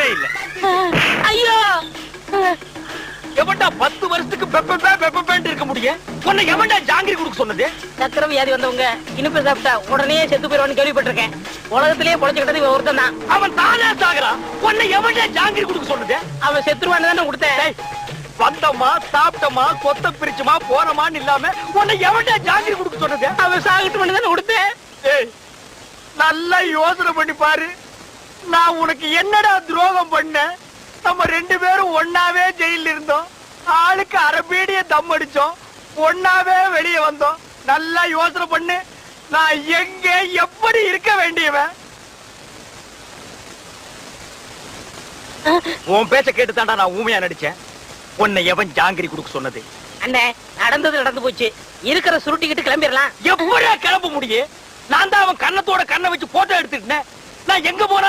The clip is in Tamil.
வாய்ப்பே இல்ல. ஐயோ எவன்டா 10 வருஷத்துக்கு பெப்பேன்னு இருக்க முடியும்? உன்னை எவன்டா ஜாங்கிரி கொடுக்க சொன்னது? சக்கரை வியாதி வந்தவங்க இனிப்பு சாப்பிட்டா உடனே செத்து போயிடுவான்னு கேள்விப்பட்டிருக்கேன். உலகத்திலேயே பொழைச்சுக்கிட்டது இவன் ஒருத்தன் தான். அவன் தானே சாகுறான். உன்னை எவன்டா ஜாங்கிரி கொடுக்க சொன்னது? அவன் செத்துருவான்னு தானே கொடுத்தேன். வந்தமா சாப்பிட்டமா கொத்த பிரிச்சுமா போறமான்னு இல்லாம உன்னை எவன்டா ஜாங்கிரி கொடுக்க சொன்னது? அவன் சாகட்டு தானே கொடுத்தேன். ஏய், நல்லா யோசனை பண்ணி பாரு. நான் உனக்கு என்னடா துரோகம் பண்ண? நம்ம 2 பேரும் ஒன்னாவே ஜெயில இருந்தோம். ஆளுக்கு அரபீடிய தம் அடிச்சோம். ஒன்னாவே வெளியே வந்தோம். நல்லா யோசனை பண்ணு. நான் எங்க எப்படி இருக்க வேண்டியவன்? உன் பேச்ச கேட்டுதான்டா நான் ஊமையா நடிச்சேன். உன்னை எவன் ஜாங்கிரி கொடுக்க சொன்னது? அண்ணே, நடந்தது நடந்து போச்சு. இருக்கிற சுருட்டிக்கிட்டு கிளம்பிடலாம். எப்படியா கிளம்ப முடியும்? நான் தான் அவன் கண்ணத்தோட கண்ணை வச்சு போட்டோ எடுத்துக்கிட்டேன். நான் எங்க போனாலும்